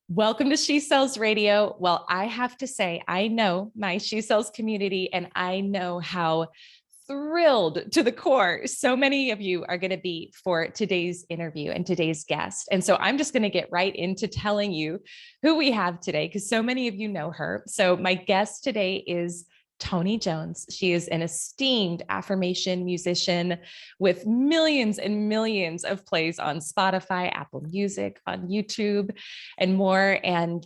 Welcome to She Sells Radio. Well, I have to say, I know my She Sells community, and I know how thrilled to the core so many of you are going to be for today's interview and today's guest. And so I'm just going to get right into telling you who we have today, because so many of you know her. So my guest today is Toni Jones. She is an esteemed affirmation musician with millions and millions of plays on Spotify, Apple Music, on YouTube, and more. And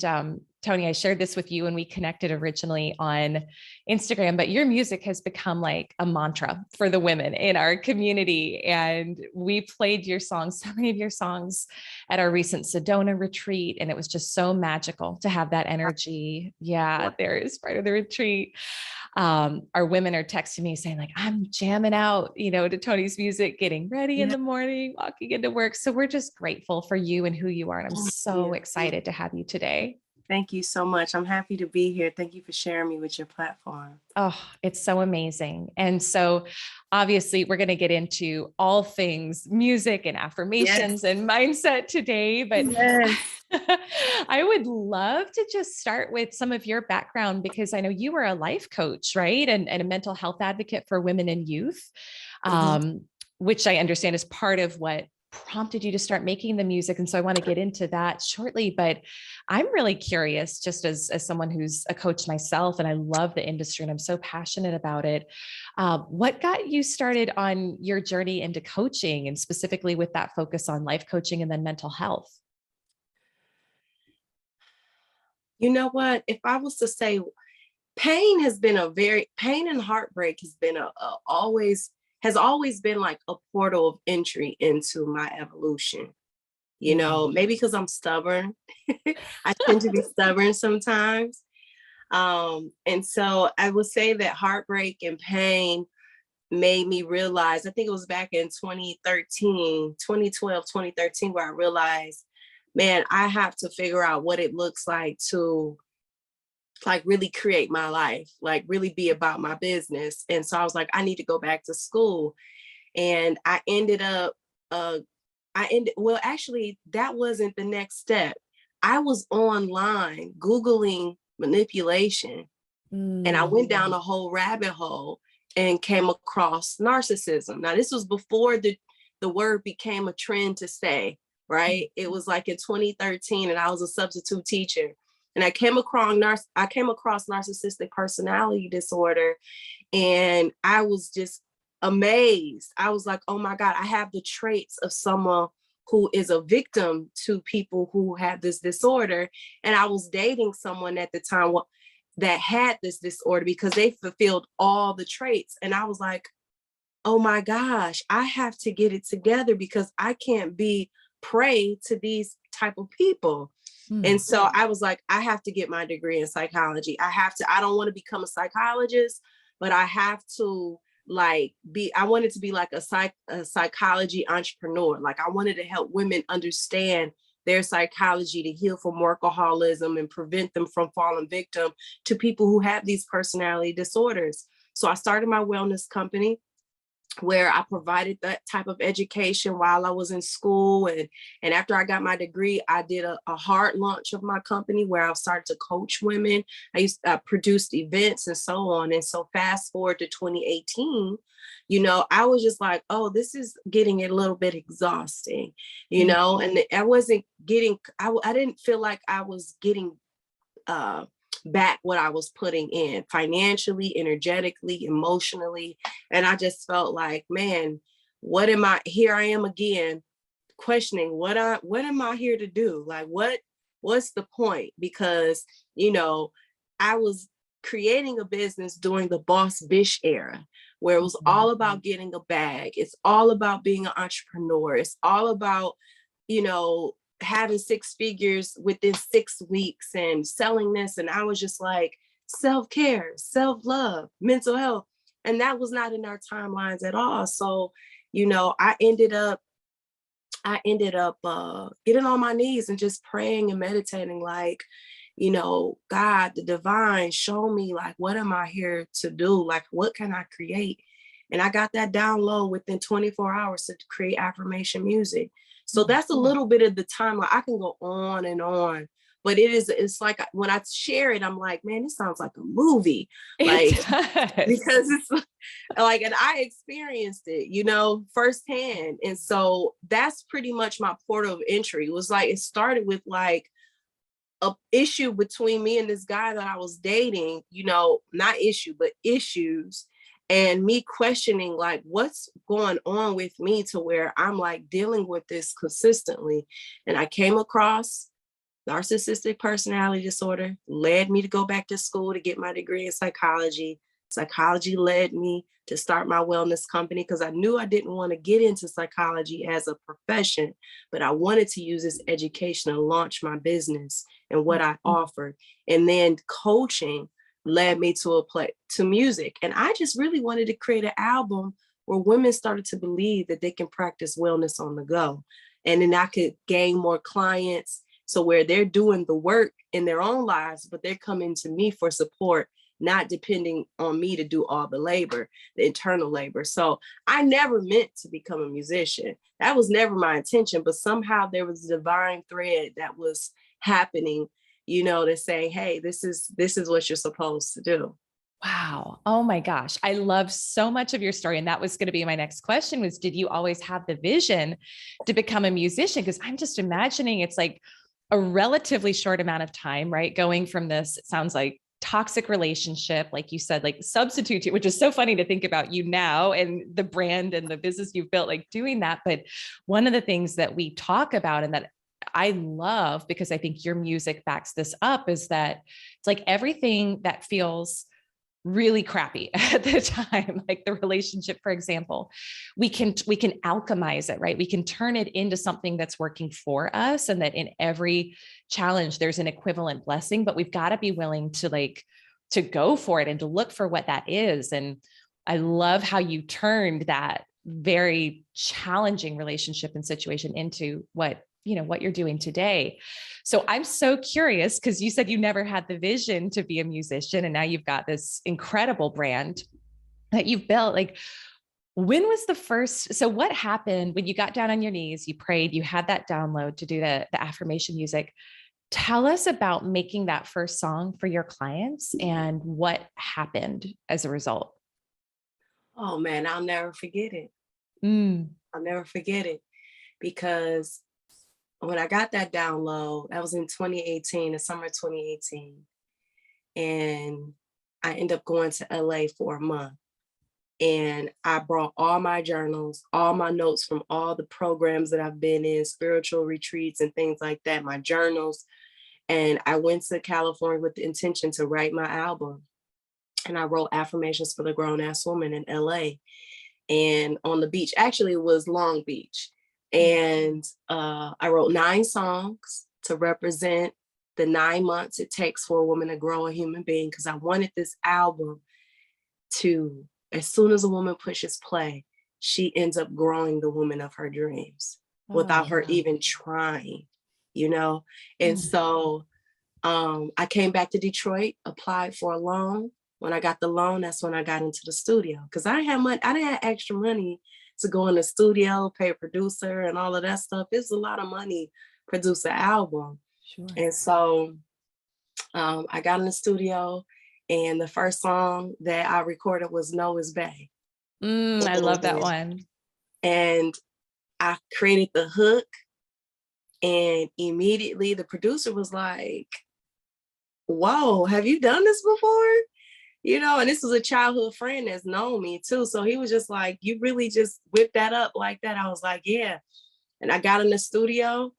Toni, I shared this with you when we connected originally on Instagram, but your music has become like a mantra for the women in our community. And we played your songs, so many of your songs at our recent Sedona retreat. And it was just so magical to have that energy. Yeah, there is part of the retreat. Our women are texting me saying like, I'm jamming out, to Toni's music, getting ready in the morning, walking into work. So we're just grateful for you and who you are. And I'm so excited to have you today. Thank you so much. I'm happy to be here. Thank you for sharing me with your platform. Oh, it's so amazing. And so obviously we're going to get into all things music and affirmations and mindset today, but I would love to just start with some of your background, because I know you were a life coach, right? And a mental health advocate for women and youth, which I understand is part of what prompted you to start making the music. And so I want to get into that shortly, but I'm really curious, just as someone who's a coach myself, and I love the industry and I'm so passionate about it. What got you started on your journey into coaching, and specifically with that focus on life coaching and then mental health? You know what? If I was to say, pain and heartbreak has been has always been like a portal of entry into my evolution. Maybe because I'm stubborn. I tend to be stubborn sometimes. And so I would say that heartbreak and pain made me realize, I think it was back in 2012, 2013, where I realized, man, I have to figure out what it looks like to like really create my life, like really be about my business. And so I was like, I need to go back to school. And I ended up, actually, that wasn't the next step. I was online Googling manipulation, and I went down a whole rabbit hole and came across narcissism. Now, this was before the word became a trend to say, right? It was like in 2013, and I was a substitute teacher. And I came across narcissistic personality disorder, and I was just amazed. I was like, oh my God, I have the traits of someone who is a victim to people who have this disorder. And I was dating someone at the time that had this disorder because they fulfilled all the traits. And I was like, oh my gosh, I have to get it together because I can't be prey to these type of people. And so I was like, I have to get my degree in psychology. I don't want to become a psychologist, but I have to I wanted to be like a psychology entrepreneur. Like I wanted to help women understand their psychology to heal from workaholism and prevent them from falling victim to people who have these personality disorders. So I started my wellness company, where I provided that type of education while I was in school. And after I got my degree, I did a hard launch of my company where I started to coach women. I produced events and so on. And so fast forward to 2018, I was just like, oh, this is getting a little bit exhausting, and I wasn't getting, I didn't feel like I was getting back what I was putting in financially, energetically, emotionally. And I just felt like, man, here I am again, questioning what am I here to do? Like, what's the point? Because, I was creating a business during the boss bish era, where it was all about getting a bag. It's all about being an entrepreneur. It's all about, having 6 figures within 6 weeks and selling this. And I was just like, self-care, self-love, mental health. And that was not in our timelines at all. So, I ended up getting on my knees and just praying and meditating, like, God, the divine, show me, like, what am I here to do? Like, what can I create? And I got that download within 24 hours to create affirmation music. So that's a little bit of the timeline. I can go on and on, but it's like when I share it, I'm like, man, this sounds like a movie. Like, It does. because it's like, and I experienced it, you know, firsthand. And so that's pretty much my port of entry. It was like, it started with like a issue between me and this guy that I was dating, you know, not issue, but issues. And me questioning like what's going on with me to where I'm like dealing with this consistently. And I came across narcissistic personality disorder, led me to go back to school to get my degree in psychology. Psychology led me to start my wellness company because I knew I didn't want to get into psychology as a profession, but I wanted to use this education to launch my business and what I offered. And then coaching led me to music. And I just really wanted to create an album where women started to believe that they can practice wellness on the go. And then I could gain more clients. So where they're doing the work in their own lives, but they're coming to me for support, not depending on me to do all the labor, the internal labor. So I never meant to become a musician. That was never my intention, but somehow there was a divine thread that was happening, you know, to say, hey, this is what you're supposed to do. Wow. Oh my gosh. I love so much of your story. And that was going to be my next question was, did you always have the vision to become a musician? Because I'm just imagining it's like a relatively short amount of time, right? Going from this, it sounds like toxic relationship, like you said, like substitute, which is so funny to think about you now and the brand and the business you've built, like doing that. But one of the things that we talk about and that I love, because I think your music backs this up, is that it's like everything that feels really crappy at the time, like the relationship, for example, we can alchemize it, right? We can turn it into something that's working for us, and that in every challenge, there's an equivalent blessing, but we've got to be willing to go for it and to look for what that is. And I love how you turned that very challenging relationship and situation into what you're doing today. So I'm so curious, because you said you never had the vision to be a musician, and now you've got this incredible brand that you've built. Like, when was the first, so what happened when you got down on your knees, you prayed, you had that download to do the affirmation music? Tell us about making that first song for your clients and what happened as a result. Oh man, I'll never forget it. I'll never forget it, because when I got that download, that was in 2018, the summer of 2018. And I ended up going to LA for a month. And I brought all my journals, all my notes from all the programs that I've been in, spiritual retreats and things like that, my journals. And I went to California with the intention to write my album. And I wrote Affirmations for the Grown Ass Woman in LA. And on the beach, actually it was Long Beach. And I wrote 9 songs to represent the 9 months it takes for a woman to grow a human being, because I wanted this album to, as soon as a woman pushes play, she ends up growing the woman of her dreams without her even trying, you know? And so I came back to Detroit, applied for a loan. When I got the loan, that's when I got into the studio, because I didn't have extra money to go in the studio, pay a producer and all of that stuff. It's a lot of money to produce an album. Sure. And so I got in the studio, and the first song that I recorded was No Is Bay. I love that one. And I created the hook, and immediately the producer was like, whoa, have you done this before? You know, and this was a childhood friend that's known me too. So he was just like, you really just whipped that up like that? I was like, yeah. And I got in the studio,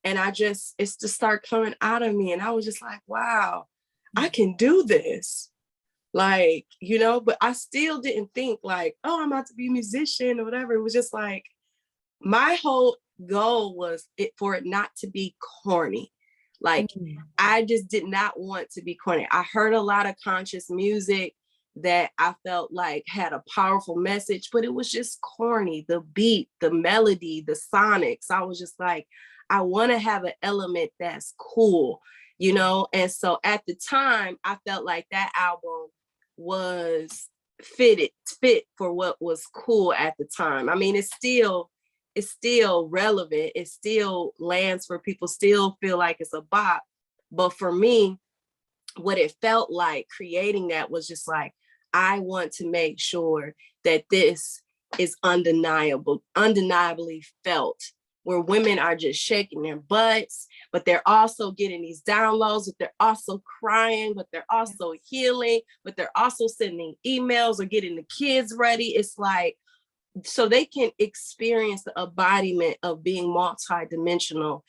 and it's just start coming out of me. And I was just like, wow, I can do this. Like, you know, but I still didn't think like, oh, I'm about to be a musician or whatever. It was just like, my whole goal was for it not to be corny. Like, I just did not want to be corny. I heard a lot of conscious music that I felt like had a powerful message, but it was just corny. The beat, the melody, the sonics. I was just like, I want to have an element that's cool, you know? And so at the time, I felt like that album was fit for what was cool at the time. I mean, it's still relevant. It still lands for people, still feel like it's a bop. But for me, what it felt like creating that was just like, I want to make sure that this is undeniably felt, where women are just shaking their butts, but they're also getting these downloads, but they're also crying, but they're also healing, but they're also sending emails or getting the kids ready. It's like, so they can experience the embodiment of being multidimensional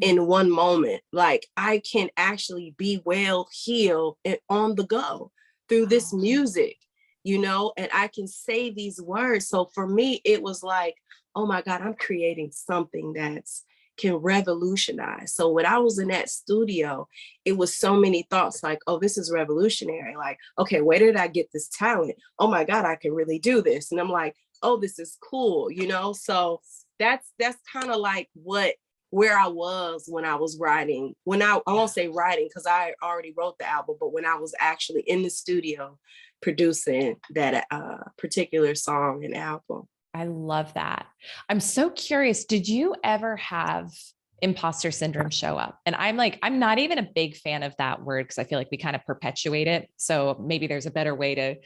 in one moment. Like, I can actually be well healed and on the go through this music, you know, and I can say these words. So for me, it was like, oh my God, I'm creating something that's can revolutionize. So when I was in that studio, it was so many thoughts like, oh, this is revolutionary. Like, okay, where did I get this talent? Oh my God, I can really do this. And I'm like, oh, this is cool, you know? So that's kind of like where I was when I was writing, I won't say writing because I already wrote the album, but when I was actually in the studio producing that particular song and album. I love that. I'm so curious. Did you ever have imposter syndrome show up? And I'm not even a big fan of that word because I feel like we kind of perpetuate it. So maybe there's a better way to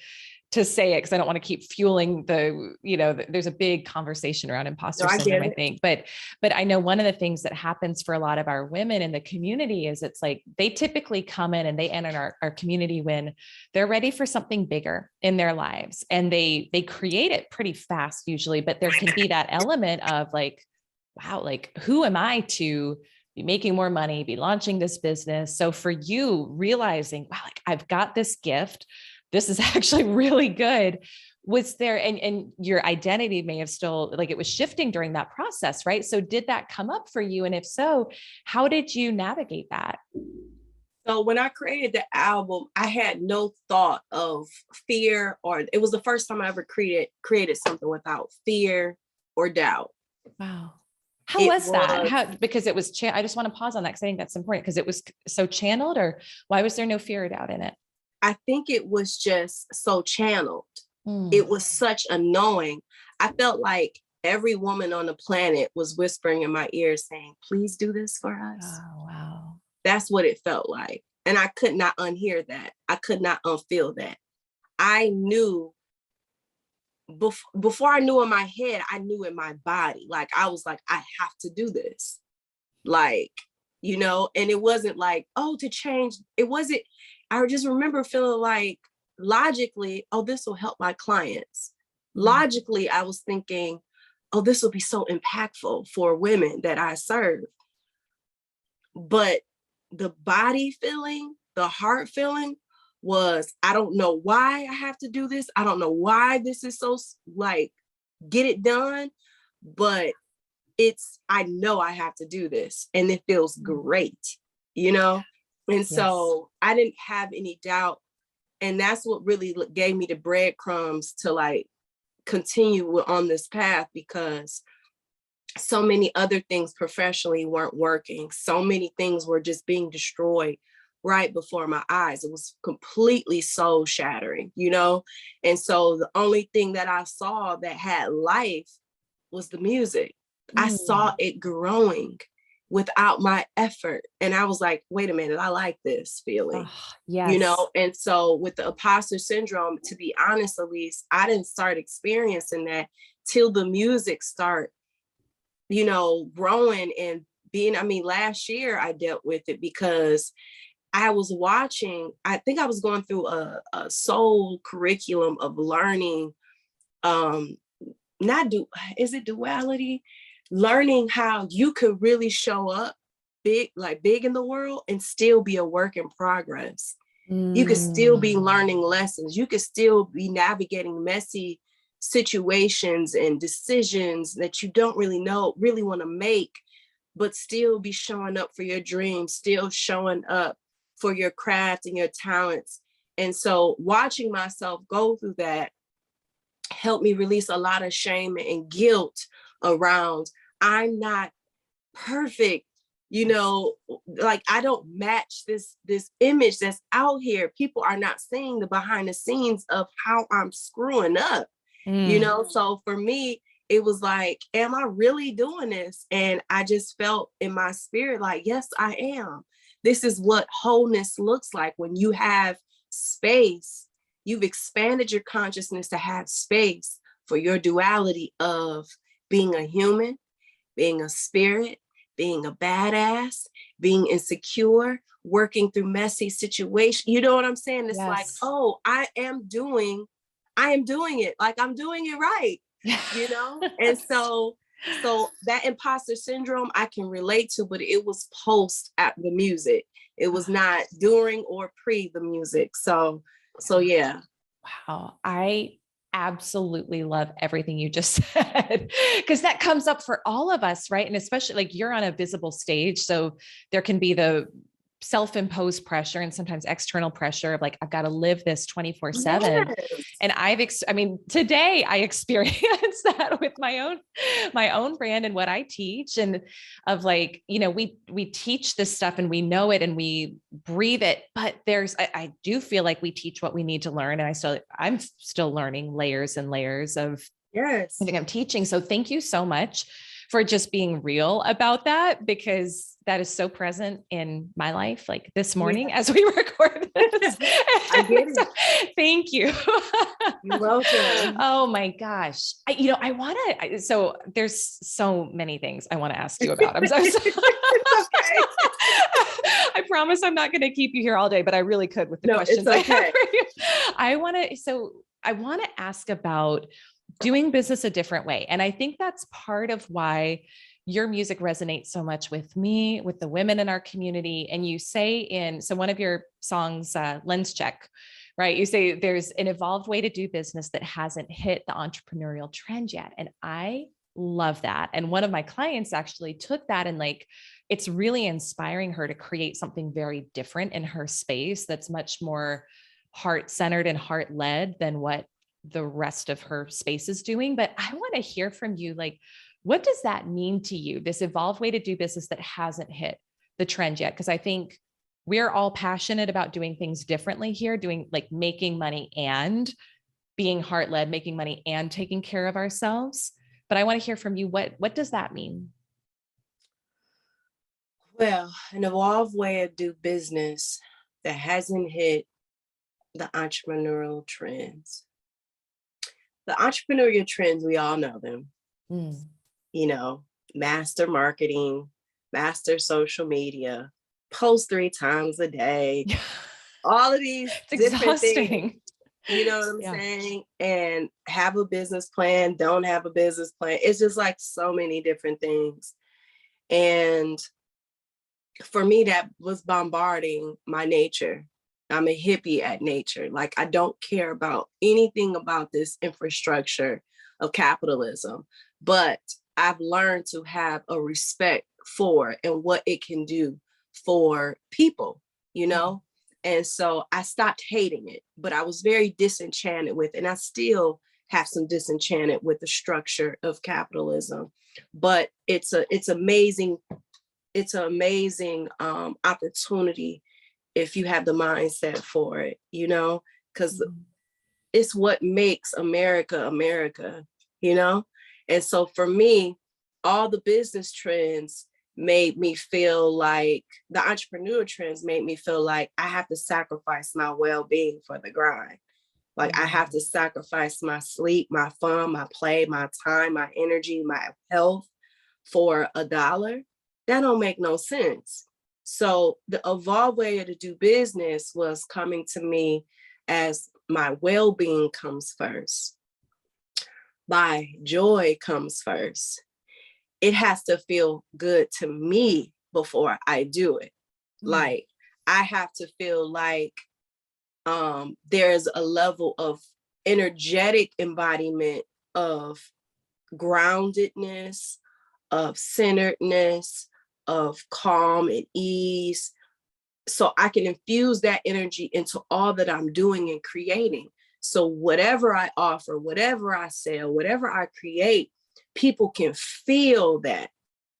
say it, because I don't want to keep fueling there's a big conversation around imposter syndrome, I think. But I know one of the things that happens for a lot of our women in the community is it's like they typically come in and they enter our community when they're ready for something bigger in their lives. And they create it pretty fast usually, but there can be that element of like, wow, like who am I to be making more money, be launching this business? So for you realizing, wow, like I've got this gift, this is actually really good. Was there, and your identity may have still, like it was shifting during that process, right? So did that come up for you? And if so, how did you navigate that? So when I created the album, I had no thought of fear, or it was the first time I ever created something without fear or doubt. Wow. How was that? Because it was, I just want to pause on that because I think that's important, because it was so channeled, or why was there no fear or doubt in it? I think it was just so channeled. It was such a knowing. I felt like every woman on the planet was whispering in my ear saying, please do this for us. Oh, wow. That's what it felt like. And I could not unhear that. I could not unfeel that. I knew before I knew in my head, I knew in my body. Like, I was like, I have to do this. Like, you know, and it wasn't like, oh, to change. It wasn't, I just remember feeling like logically, oh, this will help my clients. Logically, I was thinking, oh, this will be so impactful for women that I serve. But the body feeling, the heart feeling was, I don't know why I have to do this. I don't know why this is so like, get it done. But I know I have to do this and it feels great, you know? And so I didn't have any doubt. And that's what really gave me the breadcrumbs to like continue on this path, because so many other things professionally weren't working. So many things were just being destroyed right before my eyes. It was completely soul shattering, you know? And so the only thing that I saw that had life was the music. I saw it growing without my effort. And I was like, wait a minute, I like this feeling, you know? And so with the imposter syndrome, to be honest, Elise, I didn't start experiencing that till the music start, you know, growing and being, I mean, last year I dealt with it because I was watching, I think I was going through a soul curriculum of learning, is it duality? Learning how you could really show up big in the world and still be a work in progress. You could still be learning lessons. You could still be navigating messy situations and decisions that you don't really want to make, but still be showing up for your dreams, still showing up for your craft and your talents. And so watching myself go through that helped me release a lot of shame and guilt around, I'm not perfect, you know, like I don't match this image that's out here. People are not seeing the behind the scenes of how I'm screwing up, you know? So for me, it was like, am I really doing this? And I just felt in my spirit like, yes, I am. This is what wholeness looks like when you have space. You've expanded your consciousness to have space for your duality of being a human, being a spirit, being a badass, being insecure, working through messy situations. You know what I'm saying? It's like, Yes. oh, I am doing it. Like I'm doing it right, you know? And so that imposter syndrome I can relate to, but it was post at the music. It was not during or pre the music. So yeah. Wow. I absolutely love everything you just said, because that comes up for all of us, right? And especially like you're on a visible stage. So there can be the self-imposed pressure and sometimes external pressure of like, I've got to live this 24/7. Yes. And I mean, today I experienced that with my own brand and what I teach, and of like, you know, we teach this stuff and we know it and we breathe it, but I do feel like we teach what we need to learn. And I'm still learning layers and layers of Yes. I think I'm teaching. So thank you so much for just being real about that, because that is so present in my life, like this morning as we record this. I get it. Thank you. You're welcome. Oh my gosh. So there's so many things I want to ask you about. I'm so sorry. Okay. I promise I'm not going to keep you here all day, but I really could with the questions it's okay. I have for you. I want to ask about doing business a different way. And I think that's part of why your music resonates so much with me, with the women in our community. And you say so one of your songs, Lens Check, right? You say there's an evolved way to do business that hasn't hit the entrepreneurial trend yet. And I love that. And one of my clients actually took that and like, it's really inspiring her to create something very different in her space that's much more heart-centered and heart-led than what the rest of her space is doing. But I want to hear from you, like, what does that mean to you, this evolved way to do business that hasn't hit the trend yet? Because I think we're all passionate about doing things differently here, doing like making money and being heart-led, making money and taking care of ourselves. But I want to hear from you. What does that mean? Well, an evolved way to do business that hasn't hit the entrepreneurial trends. The entrepreneurial trends, we all know them. You know, master marketing, master social media, post 3 times a day, all of these It's different exhausting. things. You know what I'm saying? And have a business plan, don't have a business plan. It's just like so many different things. And for me, that was bombarding my nature. I'm a hippie at nature. Like, I don't care about anything about this infrastructure of capitalism, but I've learned to have a respect for and what it can do for people, you know? And so I stopped hating it, but I was very disenchanted with it. And I still have some disenchanted with the structure of capitalism. But it's amazing. It's an amazing opportunity if you have the mindset for it, you know, because it's what makes America, America, you know? And so for me, all the business trends made me feel like, the entrepreneurial trends made me feel like I have to sacrifice my well-being for the grind. Like I have to sacrifice my sleep, my fun, my play, my time, my energy, my health for $1. That don't make no sense. So the evolved way to do business was coming to me as my well-being comes first. My joy comes first. It has to feel good to me before I do it. Like I have to feel like there's a level of energetic embodiment of groundedness, of centeredness, of calm and ease. So I can infuse that energy into all that I'm doing and creating. So whatever I offer, whatever I sell, whatever I create, people can feel that.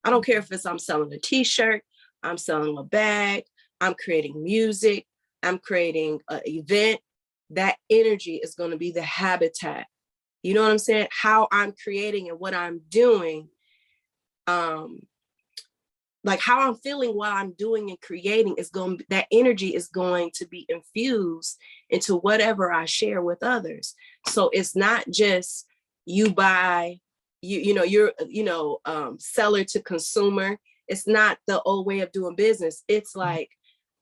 I don't care if I'm selling a t-shirt, I'm selling a bag, I'm creating music, I'm creating an event. That energy is going to be the habitat, You know what I'm saying? How I'm creating and what I'm doing, like how I'm feeling while I'm doing and creating that energy is going to be infused into whatever I share with others. So it's not just you buy, you're seller to consumer. It's not the old way of doing business. It's like,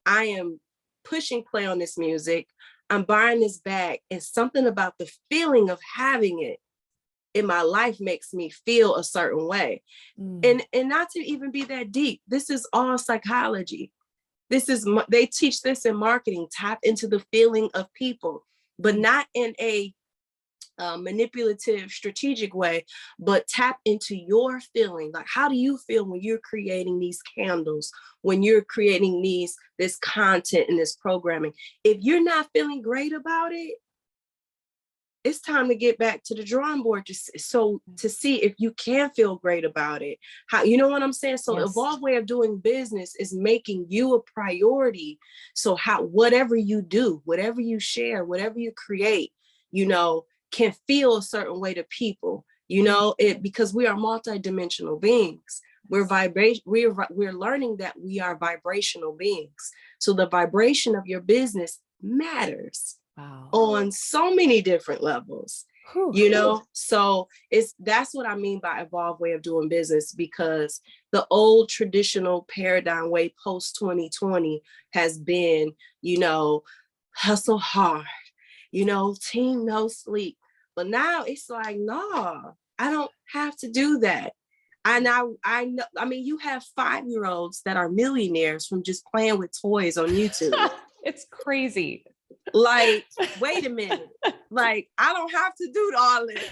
I am pushing play on this music. I'm buying this bag, and something about the feeling of having it in my life makes me feel a certain way. And not to even be that deep, this is all psychology. They teach this in marketing. Tap into the feeling of people, but not in a manipulative, strategic way, but tap into your feeling. Like, how do you feel when you're creating these candles, when you're creating this content and this programming? If you're not feeling great about it, it's time to get back to the drawing board to see if you can feel great about it. How, you know what I'm saying? So Evolved Way of Doing Business is making you a priority. So whatever you do, whatever you share, whatever you create, can feel a certain way to people, because we are multidimensional beings. We're learning that we are vibrational beings. So the vibration of your business matters. Wow. On so many different levels, so that's what I mean by Evolved Way of Doing Business, because the old traditional paradigm way post 2020 has been, hustle hard, team no sleep. But now it's like, no, I don't have to do that. And I know, you have 5-year-olds that are millionaires from just playing with toys on YouTube. It's crazy. Like, wait a minute. Like, I don't have to do all this.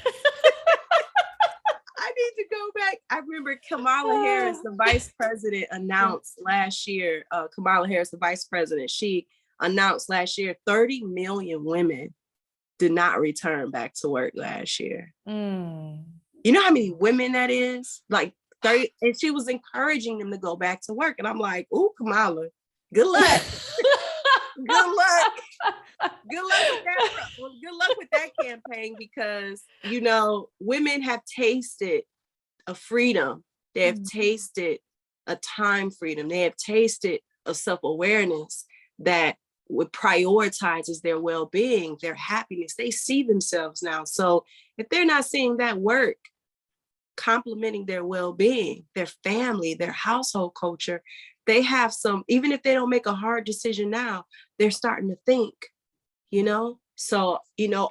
I need to go back. I remember Kamala Harris, the vice president, announced last year, Kamala Harris, the vice president, she announced last year 30 million women did not return back to work last year. You know how many women that is? Like 30, and she was encouraging them to go back to work. And I'm like, ooh, Kamala, good luck. Good luck. Good luck with that. Good luck with that campaign, because women have tasted a freedom. They have tasted a time freedom. They have tasted a self-awareness that prioritizes their well-being, their happiness. They see themselves now. So if they're not seeing that work complementing their well-being, their family, their household culture, they have even if they don't make a hard decision now, they're starting to think, So,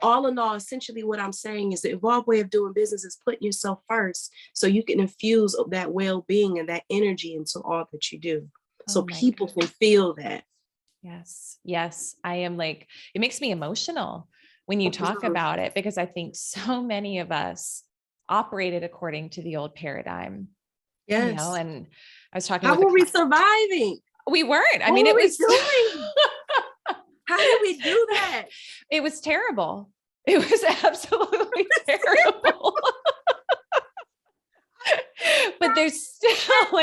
all in all, essentially what I'm saying is the Evolved Way of Doing Business is putting yourself first so you can infuse that well-being and that energy into all that you do. So people can feel that. Yes. I am like, it makes me emotional when you talk about it, because I think so many of us operated according to the old paradigm. Yes. And I was talking How were we surviving? We weren't. I mean, it was doing? How did we do that? It was terrible. It was absolutely terrible. But there's still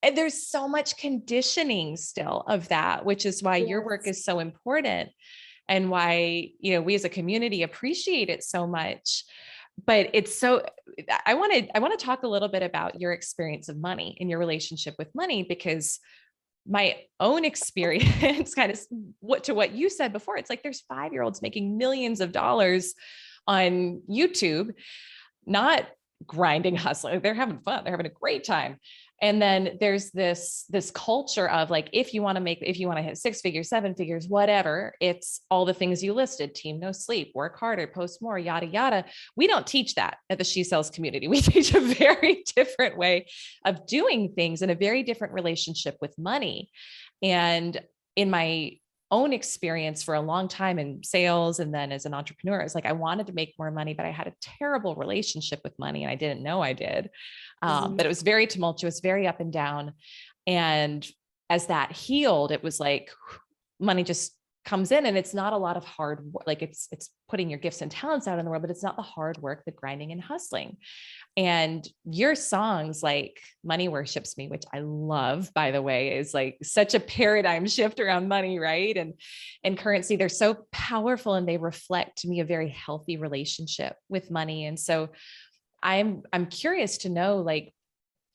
and there's so much conditioning still of that, which is why your work is so important, and why, we as a community appreciate it so much. But it's so, I want to talk a little bit about your experience of money and your relationship with money, because my own experience kind of what you said before, it's like there's 5-year-olds making millions of dollars on YouTube, not grinding, hustling. They're having fun. They're having a great time. And then there's this culture of like, if you want to hit 6 figures, 7 figures, whatever, it's all the things you listed: team no sleep, work harder, post more, yada, yada. We don't teach that at the She Sells community. We teach a very different way of doing things and a very different relationship with money. And in my own experience for a long time in sales, and then as an entrepreneur, it's like, I wanted to make more money, but I had a terrible relationship with money, and I didn't know I did. But it was very tumultuous, very up and down. And as that healed, it was like money just comes in, and it's not a lot of hard work. Like it's putting your gifts and talents out in the world, but it's not the hard work, the grinding and hustling. And your songs like Money Worships Me, which I love, by the way, is like such a paradigm shift around money, right? And currency, they're so powerful, and they reflect to me a very healthy relationship with money. And so I'm curious to know, like,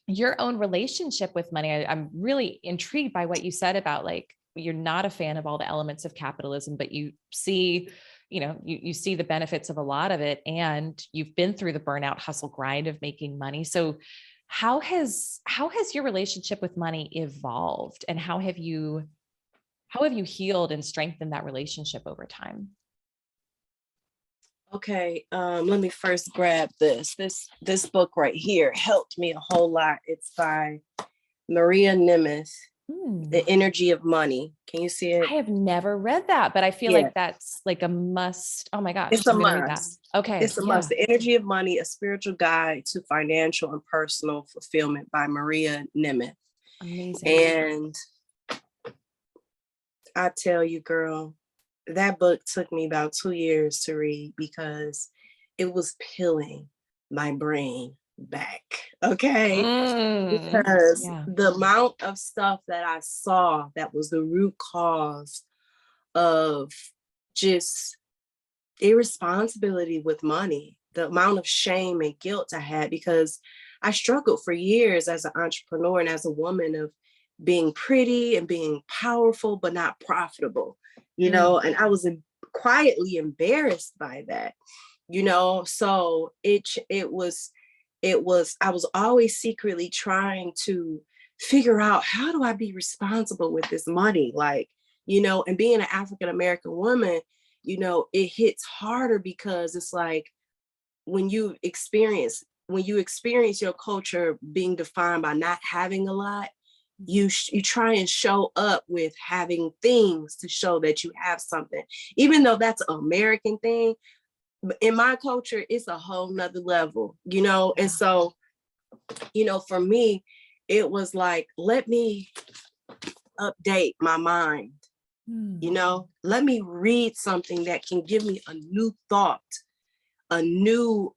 your own relationship with money. I'm really intrigued by what you said about, like, you're not a fan of all the elements of capitalism, but you see, you see the benefits of a lot of it, and you've been through the burnout hustle grind of making money. So how has your relationship with money evolved, and how have you healed and strengthened that relationship over time? Okay, let me first grab this. This book right here helped me a whole lot. It's by Maria Nemeth, The Energy of Money. Can you see it? I have never read that, but I feel like that's like a must. Oh my gosh, it's a I'm gonna read that. must. Okay, It's a must. The Energy of Money: A Spiritual Guide to Financial and Personal Fulfillment by Maria Nemeth. Amazing. And I tell you, girl, that book took me about 2 years to read because it was peeling my brain back. Okay. Because the amount of stuff that I saw that was the root cause of just irresponsibility with money, the amount of shame and guilt I had, because I struggled for years as an entrepreneur and as a woman of being pretty and being powerful, but not profitable, and I was quietly embarrassed by that, so it was, I was always secretly trying to figure out, how do I be responsible with this money? Like, and being an African-American woman, it hits harder because it's like, when you experience your culture being defined by not having a lot, you try and show up with having things to show that you have something, even though that's an American thing. In my culture, it's a whole nother level, and so, for me, it was like, let me update my mind, let me read something that can give me a new thought, a new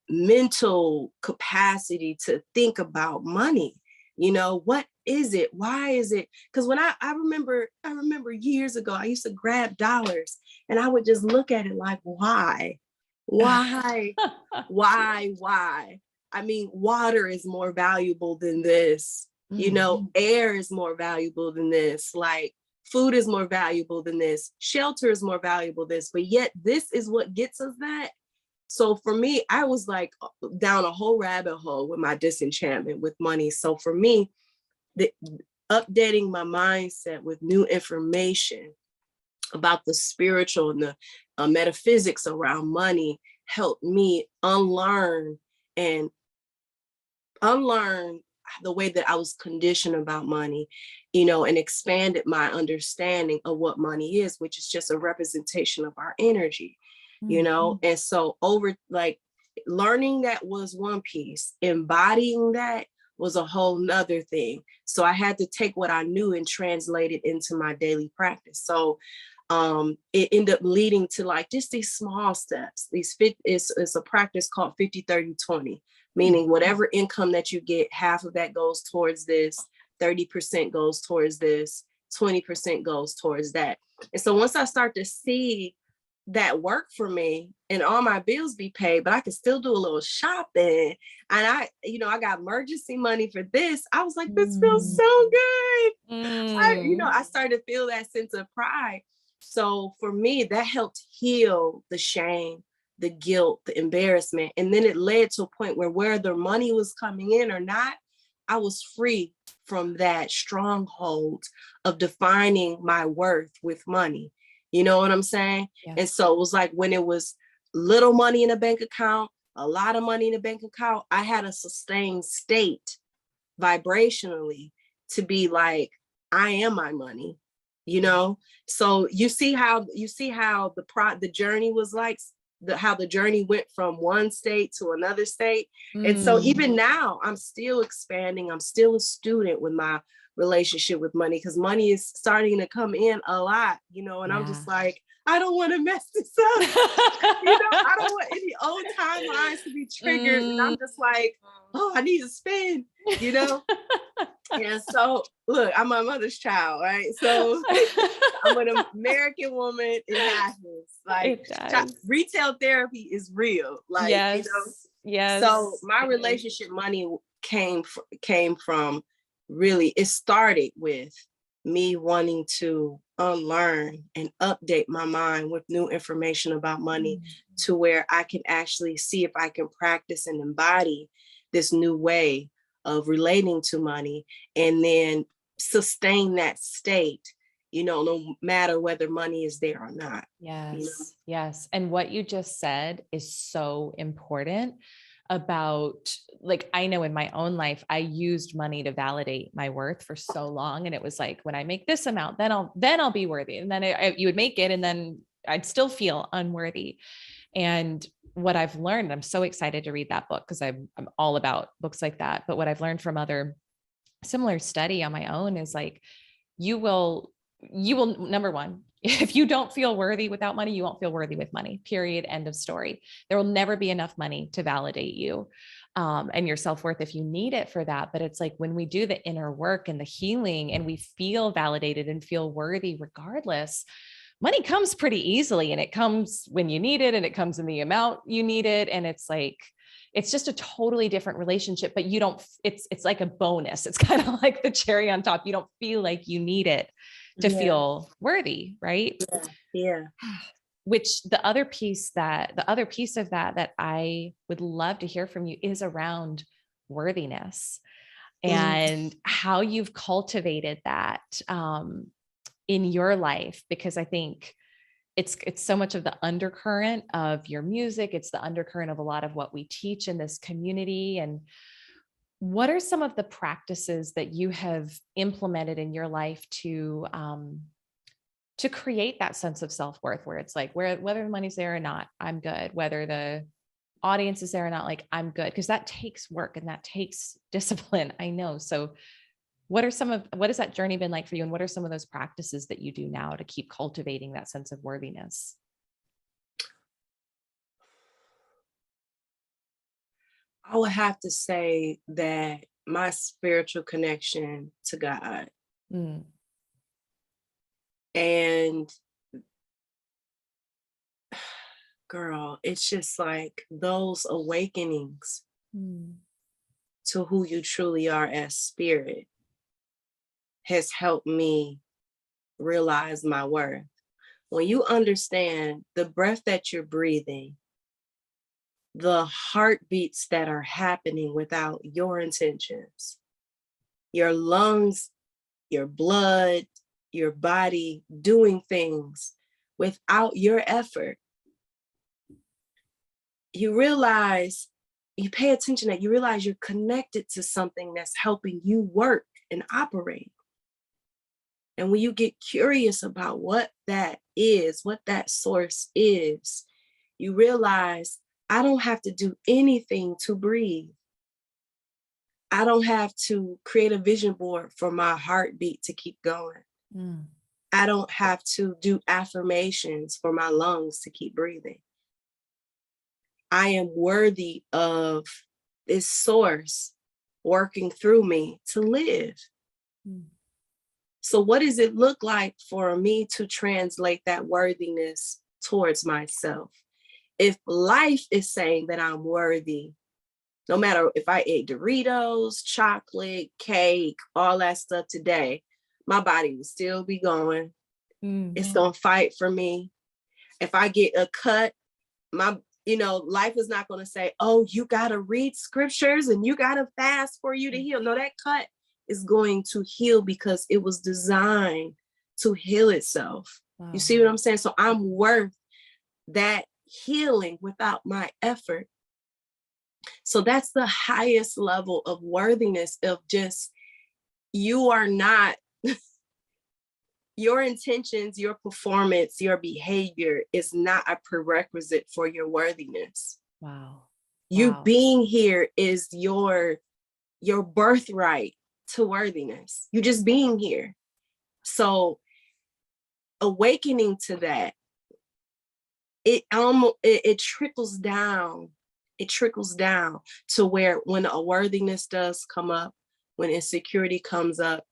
mental capacity to think about money. What is it? Why is it? Because when I remember years ago, I used to grab dollars and I would just look at it like, why? Why? I mean, water is more valuable than this. Air is more valuable than this. Like, food is more valuable than this. Shelter is more valuable than this. But yet this is what gets us that. So for me, I was like down a whole rabbit hole with my disenchantment with money. So for me, updating my mindset with new information about the spiritual and the metaphysics around money helped me unlearn the way that I was conditioned about money, and expanded my understanding of what money is, which is just a representation of our energy, and so learning that was one piece, embodying that was a whole nother thing. So I had to take what I knew and translate it into my daily practice. So it ended up leading to like just these small steps. It's a practice called 50-30-20, meaning whatever income that you get, half of that goes towards this, 30% goes towards this, 20% goes towards that. And so once I start to see that work for me and all my bills be paid, but I can still do a little shopping, and I got emergency money for this, I was like, this feels so good. I started to feel that sense of pride. So for me, that helped heal the shame, the guilt, the embarrassment. And then it led to a point where whether money was coming in or not, I was free from that stronghold of defining my worth with money. You know what I'm saying? Yeah. And so it was like, when it was little money in a bank account, a lot of money in a bank account, I had a sustained state vibrationally to be like, I am my money, So you see how the journey was like how the journey went from one state to another state. And so even now I'm still expanding. I'm still a student with my relationship with money, because money is starting to come in a lot, you know, and I'm just like, I don't want to mess this up. You know, I don't want any old timelines to be triggered. And I'm just like, oh, I need to spend, you know? And so look, I'm my mother's child, right? So I'm an American woman. It happens. Like retail therapy is real. Like, you know, so my relationship money came from really, it started with me wanting to unlearn and update my mind with new information about money to where I can actually see if I can practice and embody this new way of relating to money, and then sustain that state, you know, no matter whether money is there or not. Yes. You know? Yes. And what you just said is so important about, like, I know in my own life, I used money to validate my worth for so long. And it was like, when I make this amount, then I'll be worthy. And then you would make it, and then I'd still feel unworthy. And what I've learned, I'm so excited to read that book, because I'm all about books like that. But what I've learned from other similar study on my own is like, you will, number one, if you don't feel worthy without money, you won't feel worthy with money, period. End of story. There will never be enough money to validate you and your self-worth if you need it for that. But it's like, when we do the inner work and the healing, and we feel validated and feel worthy regardless, money comes pretty easily, and it comes when you need it, and it comes in the amount you need it. And it's like, it's just a totally different relationship, but you don't, it's like a bonus. It's kind of like the cherry on top. You don't feel like you need it to feel worthy. Right. Yeah. Which the other piece of that I would love to hear from you is around worthiness and how you've cultivated that in your life, because I think it's so much of the undercurrent of your music. It's the undercurrent of a lot of what we teach in this community. And what are some of the practices that you have implemented in your life to create that sense of self-worth, where it's like, whether the money's there or not, I'm good. Whether the audience is there or not, like, I'm good. Because that takes work and that takes discipline. I know. So what has that journey been like for you? And what are some of those practices that you do now to keep cultivating that sense of worthiness? I would have to say that my spiritual connection to God. And girl, it's just like those awakenings to who you truly are as spirit has helped me realize my worth. When you understand the breath that you're breathing, the heartbeats that are happening without your intentions, your lungs, your blood, your body doing things without your effort, you realize, you pay attention, that you realize you're connected to something that's helping you work and operate. And when you get curious about what that is, what that source is, you realize, I don't have to do anything to breathe. I don't have to create a vision board for my heartbeat to keep going. I don't have to do affirmations for my lungs to keep breathing. I am worthy of this source working through me to live. So what does it look like for me to translate that worthiness towards myself? If life is saying that I'm worthy, no matter if I ate Doritos, chocolate, cake, all that stuff today, my body will still be going. It's going to fight for me. If I get a cut, life is not going to say, oh, you got to read scriptures and you got to fast for you to heal. No, that cut is going to heal because it was designed to heal itself. Wow. You see what I'm saying? So I'm worth that healing without my effort. So that's the highest level of worthiness, of just, you are not your intentions, your performance, your behavior is not a prerequisite for your worthiness. Wow. You being here is your birthright to worthiness. You just being here. So awakening to that, it trickles down. It trickles down to where when a worthiness does come up, when insecurity comes up,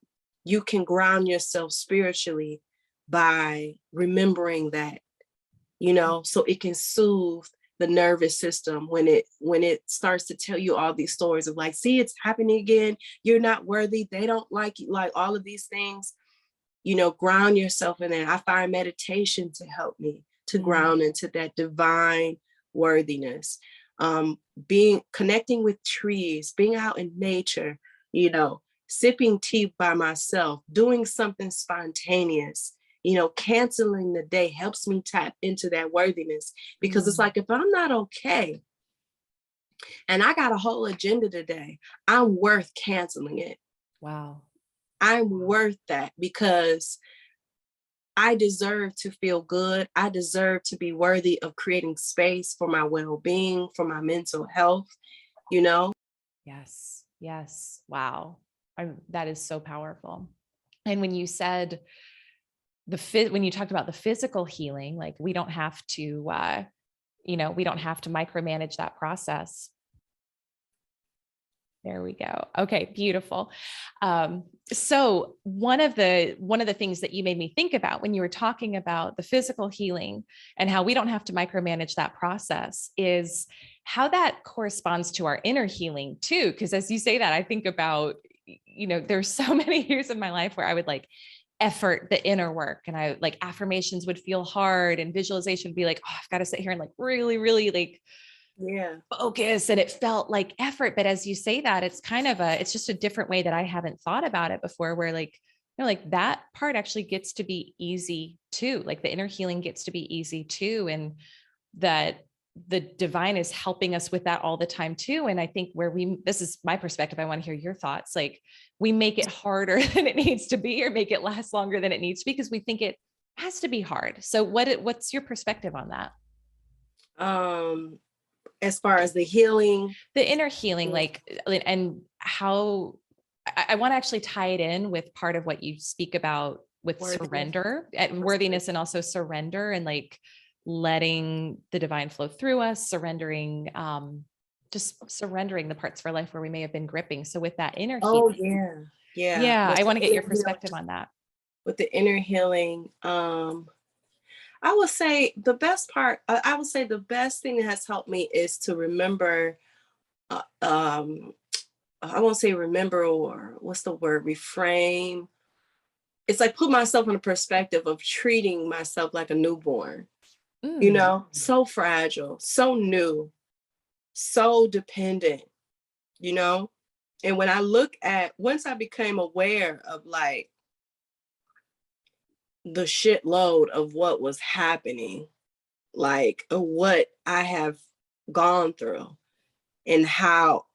you can ground yourself spiritually by remembering that, so it can soothe the nervous system when it starts to tell you all these stories of like, see, it's happening again. You're not worthy. They don't like you, like all of these things, ground yourself in that. I find meditation to help me to ground into that divine worthiness. Connecting with trees, being out in nature, sipping tea by myself, doing something spontaneous, canceling the day helps me tap into that worthiness, because it's like, if I'm not okay and I got a whole agenda today, I'm worth canceling it. Wow. I'm worth that, because I deserve to feel good. I deserve to be worthy of creating space for my well-being, for my mental health, Yes. Yes. Wow. That is so powerful. And when you said when you talked about the physical healing, like we don't have to, we don't have to micromanage that process. There we go. Okay, beautiful. So one of the things that you made me think about when you were talking about the physical healing and how we don't have to micromanage that process is how that corresponds to our inner healing too. Because as you say that, I think about, there's so many years of my life where I would like effort the inner work, and I like affirmations would feel hard, and visualization would be like, oh, I've got to sit here and like really, really like focus, and it felt like effort. But as you say that, it's kind of it's just a different way that I haven't thought about it before, where like, like that part actually gets to be easy too. Like the inner healing gets to be easy too. And that the divine is helping us with that all the time too. And I think this is my perspective, I want to hear your thoughts. Like we make it harder than it needs to be, or make it last longer than it needs to be, because we think it has to be hard. So what's your perspective on that? As far as the healing, the inner healing, like, and how I want to actually tie it in with part of what you speak about with surrender and worthiness, and also surrender, and like letting the divine flow through us, surrendering, just surrendering the parts of our life where we may have been gripping. So with that inner healing, yeah, I want to get your perspective on that. With the inner healing, I would say the best part, I would say the best thing that has helped me is to remember, I won't say remember, or what's the word, reframe. It's like put myself in a perspective of treating myself like a newborn, so fragile, so new, so dependent, And when I look at, once I became aware of like the shitload of what was happening, like what I have gone through, and how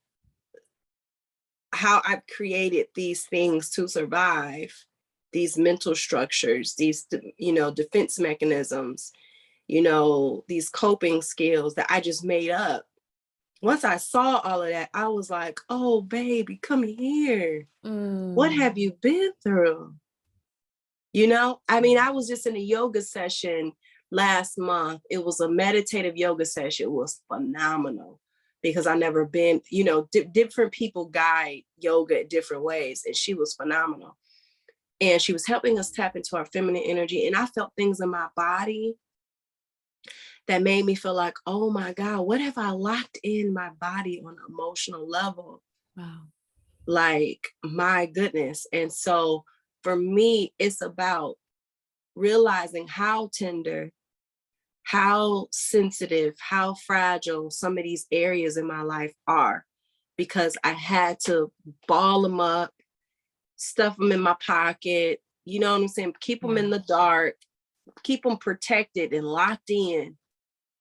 I've created these things to survive, these mental structures, these defense mechanisms, these coping skills that I just made up. Once I saw all of that, I was like, oh baby, come here. What have you been through? I mean, I was just in a yoga session last month. It was a meditative yoga session. It was phenomenal, because I never been, different people guide yoga different ways. And she was phenomenal. And she was helping us tap into our feminine energy. And I felt things in my body that made me feel like, oh my God, what have I locked in my body on an emotional level? Wow. Like, my goodness. And so for me, it's about realizing how tender, how sensitive, how fragile some of these areas in my life are, because I had to ball them up, stuff them in my pocket, you know what I'm saying? Keep them in the dark, keep them protected and locked in,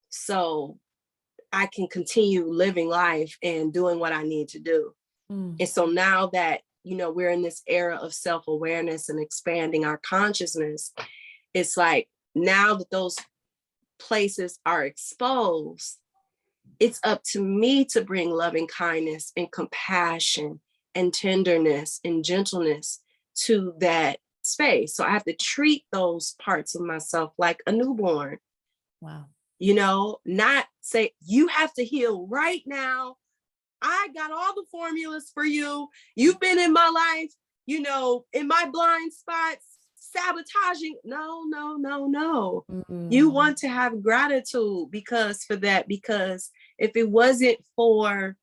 so I can continue living life and doing what I need to do. And so now that we're in this era of self-awareness and expanding our consciousness. It's like, now that those places are exposed, it's up to me to bring loving kindness and compassion and tenderness and gentleness to that space. So I have to treat those parts of myself like a newborn. Wow. Not say, you have to heal right now. I got all the formulas for you. You've been in my life, in my blind spots, sabotaging. No. Mm-hmm. You want to have gratitude because if it wasn't for,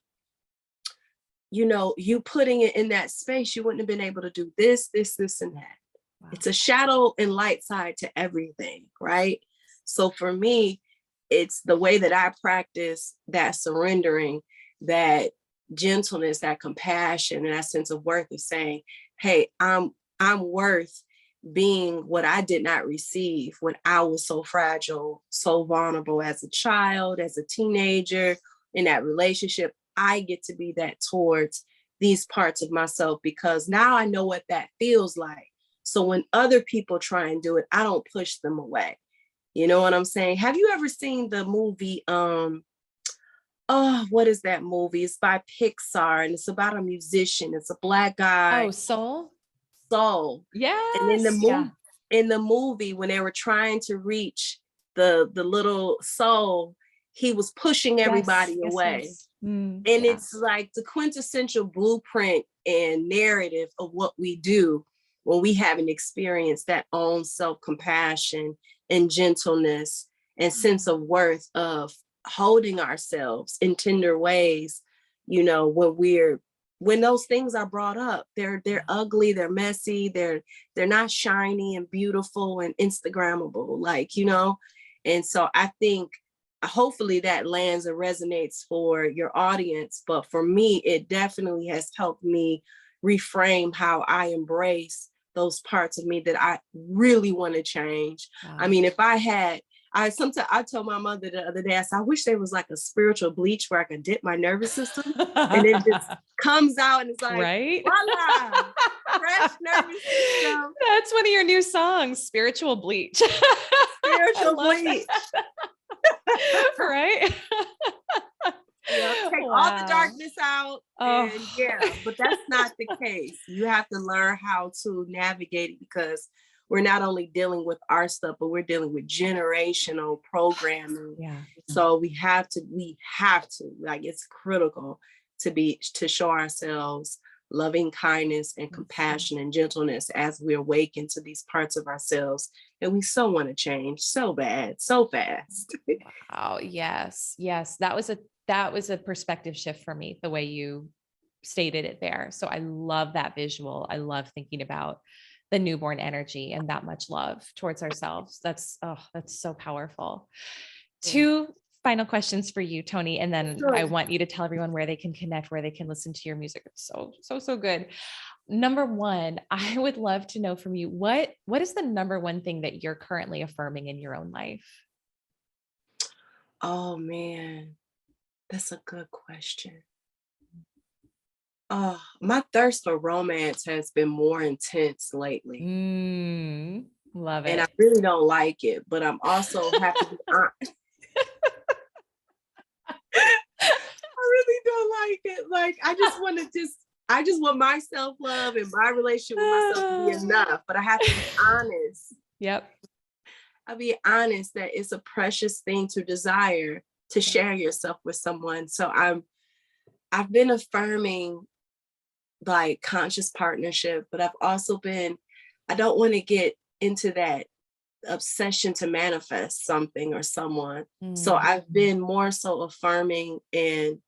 you putting it in that space, you wouldn't have been able to do this, and that. Wow. It's a shadow and light side to everything, right? So for me, it's the way that I practice that surrendering, that gentleness, that compassion, and that sense of worth of saying, hey, I'm worth being what I did not receive when I was so fragile, so vulnerable as a child, as a teenager, in that relationship. I get to be that towards these parts of myself because now I know what that feels like. So when other people try and do it, I don't push them away. You know what I'm saying? Have you ever seen the movie, what is that movie? It's by Pixar and it's about a musician. It's a Black guy. Oh, Soul? Soul. Yes. And in the movie, when they were trying to reach the little soul, he was pushing everybody away. Yes. And it's like the quintessential blueprint and narrative of what we do when we haven't experienced that own self-compassion and gentleness and sense of worth of holding ourselves in tender ways, when those things are brought up, they're ugly, they're messy, they're not shiny and beautiful and Instagrammable, And so I think hopefully that lands and resonates for your audience. But for me, it definitely has helped me reframe how I embrace those parts of me that I really want to change. Wow. I mean, if I told my mother the other day, I said, I wish there was like a spiritual bleach where I could dip my nervous system and it just comes out and it's like, right? Voila, fresh nervous system. That's one of your new songs, Spiritual Bleach. Spiritual bleach. Right? Take all the darkness out. And but that's not the case. You have to learn how to navigate it because we're not only dealing with our stuff, but we're dealing with generational programming. Yeah. So we have to, like, it's critical to show ourselves loving kindness and compassion and gentleness as we awaken to these parts of ourselves that we so want to change so bad, so fast. Wow. Yes. That was a perspective shift for me, the way you stated it there. So I love that visual. I love thinking about the newborn energy and that much love towards ourselves. That's so powerful. Yeah. 2 final questions for you, Toni. And then I want you to tell everyone where they can connect, where they can listen to your music. It's so good. Number 1, I would love to know from you, what is the number 1 thing that you're currently affirming in your own life? Oh man, that's a good question. My thirst for romance has been more intense lately. Love it. And I really don't like it, but I'm also happy to be honest. I really don't like it. Like, I just want my self-love and my relationship with myself to be enough, but I have to be honest. Yep. I'll be honest that it's a precious thing to desire to share yourself with someone. So I've been affirming like conscious partnership, but I've also I don't want to get into that obsession to manifest something or someone. So I've been more so affirming in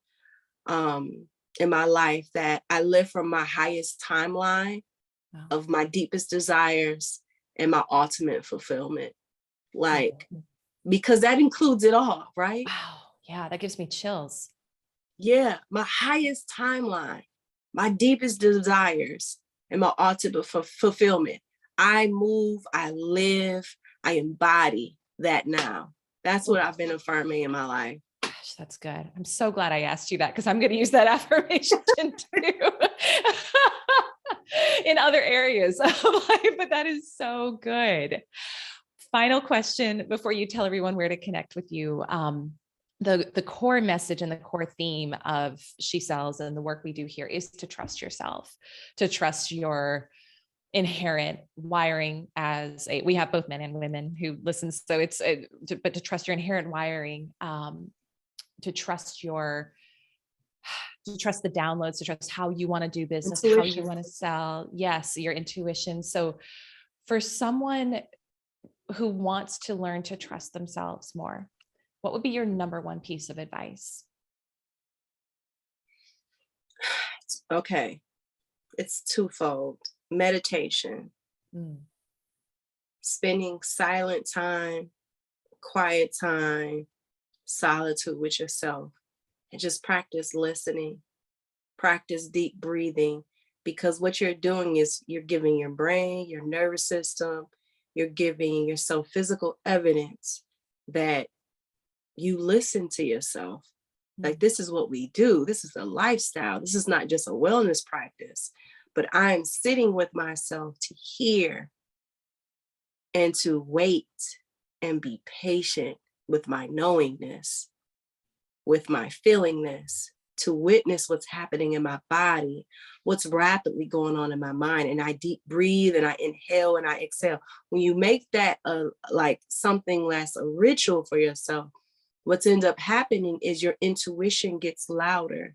my life that I live from my highest timeline of my deepest desires and my ultimate fulfillment. Like, because that includes it all, right? Wow. Yeah, that gives me chills. Yeah, my highest timeline, my deepest desires, and my ultimate fulfillment. I move, I live, I embody that now. That's what I've been affirming in my life. Gosh, that's good. I'm so glad I asked you that because I'm going to use that affirmation too. in other areas of life, but that is so good. Final question before you tell everyone where to connect with you. The core message and the core theme of She Sells and the work we do here is to trust yourself, to trust your inherent wiring as a, we have both men and women who listen. So it's, but to trust your inherent wiring, to trust the downloads, to trust how you want to do business, Intuition. how you want to sell. Yes. Your intuition. So for someone who wants to learn to trust themselves more, what would be your number one piece of advice? Okay. It's twofold. Meditation. Spending silent time, quiet time, solitude with yourself, and just practice listening, practice deep breathing, because what you're doing is you're giving your brain, your nervous system, you're giving yourself physical evidence that you listen to yourself. Like, this is what we do. This is a lifestyle. This is not just a wellness practice, but I'm sitting with myself to hear and to wait and be patient with my knowingness, with my feelingness, to witness what's happening in my body, what's rapidly going on in my mind. And I deep breathe and I inhale and I exhale. When you make that like something less a ritual for yourself, what's end up happening is your intuition gets louder.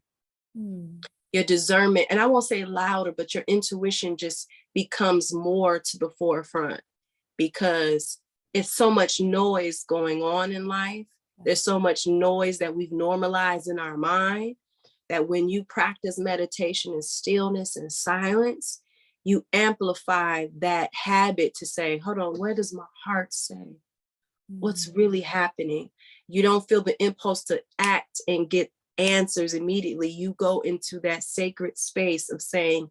Your discernment, and I won't say louder, but your intuition just becomes more to the forefront, because it's so much noise going on in life. There's so much noise that we've normalized in our mind, that when you practice meditation and stillness and silence, you amplify that habit to say, hold on, where does my heart say? What's really happening? You don't feel the impulse to act and get answers immediately. You go into that sacred space of saying,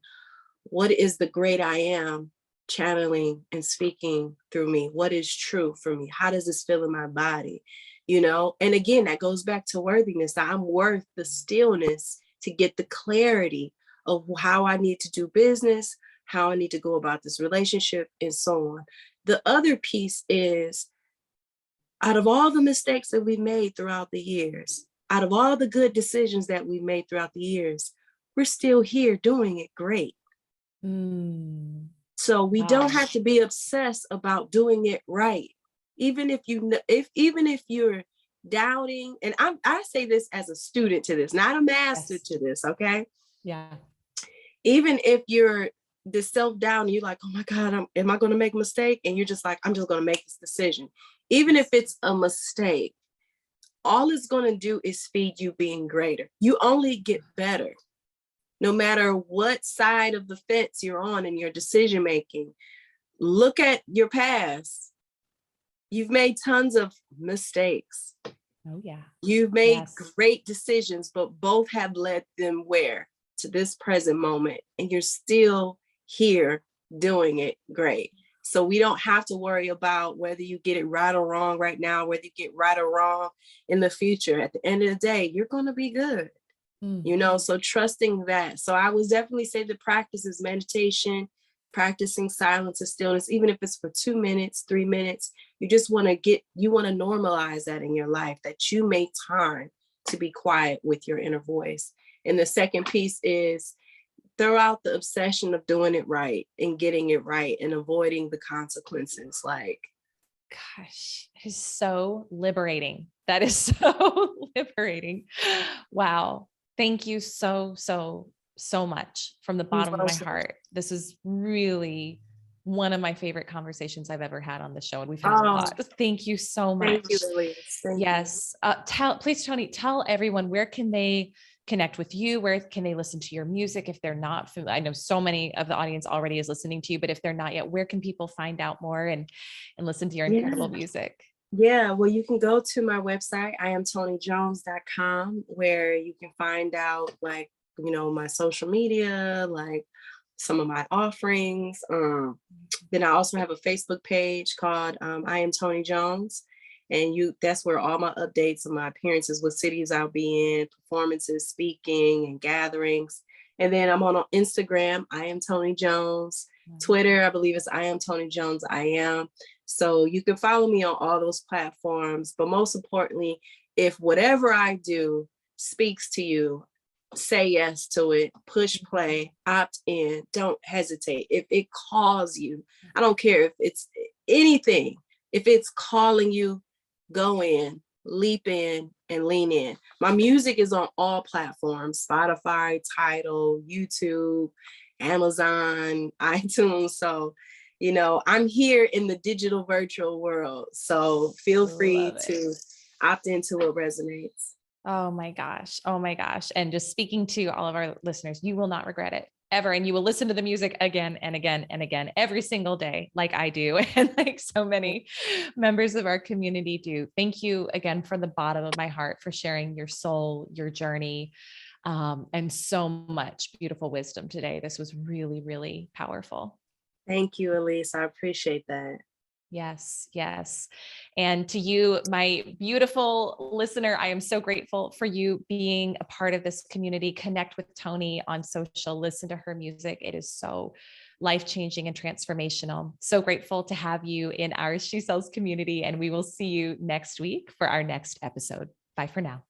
what is the great I am channeling and speaking through me? What is true for me? How does this feel in my body? You know, and again, that goes back to worthiness. I'm worth the stillness to get the clarity of how I need to do business, how I need to go about this relationship, and so on. The other piece is, out of all the mistakes that we made throughout the years, out of all the good decisions that we made throughout the years, we're still here doing it great. So we don't have to be obsessed about doing it right. Even if you're doubting, and I say this as a student to this, not a master to this, okay? Yeah. Even if you're the self-doubt and you're like, oh my God, am I going to make a mistake? And you're just like, I'm just going to make this decision. Even if it's a mistake, all it's going to do is feed you being greater. You only get better. No matter what side of the fence you're on in your decision making, look at your past. You've made tons of mistakes. Oh, yeah. You've made great decisions, but both have led them where? To this present moment. And you're still here doing it great. So we don't have to worry about whether you get it right or wrong right now, whether you get right or wrong in the future. At the end of the day, you're going to be good. You know, so trusting that. So I would definitely say the practice is meditation, practicing silence and stillness, even if it's for 2 minutes, 3 minutes. You just want to normalize that in your life, that you make time to be quiet with your inner voice. And the second piece is throw out the obsession of doing it right and getting it right and avoiding the consequences. Like, gosh, it is so liberating. That is so liberating. Wow. Thank you so much from the bottom of my heart. This is really one of my favorite conversations I've ever had on the show. And we've had a lot. Thank you so much. Thank you, Elise. Yes. Please, Toni, tell everyone, where can they connect with you? Where can they listen to your music if they're not familiar? I know so many of the audience already is listening to you, but if they're not yet, where can people find out more and listen to your incredible music? Yeah, well, you can go to my website, iamtonijones.com, where you can find out, like, you know, my social media, like some of my offerings. Then I also have a Facebook page called I Am Toni Jones. And that's where all my updates of my appearances, what cities I'll be in, performances, speaking, and gatherings. And then I'm on Instagram. I am Toni Jones. Twitter, I believe it's I am Toni Jones. I am. So you can follow me on all those platforms. But most importantly, if whatever I do speaks to you, say yes to it, push play, opt in, don't hesitate. If it calls you, I don't care if it's anything, if it's calling you, go in, leap in, and lean in. My music is on all platforms: Spotify, Tidal, YouTube, Amazon, iTunes. So, you know, I'm here in the digital virtual world. So feel free to opt into what resonates. Oh my gosh. Oh my gosh. And just speaking to all of our listeners, you will not regret it ever. And you will listen to the music again and again and again every single day, like I do. And like so many members of our community do. Thank you again from the bottom of my heart for sharing your soul, your journey, and so much beautiful wisdom today. This was really, really powerful. Thank you, Elise. I appreciate that. Yes, yes. And to you, my beautiful listener, I am so grateful for you being a part of this community. Connect with Toni on social, listen to her music. It is so life-changing and transformational. So grateful to have you in our She Sells community, and we will see you next week for our next episode. Bye for now.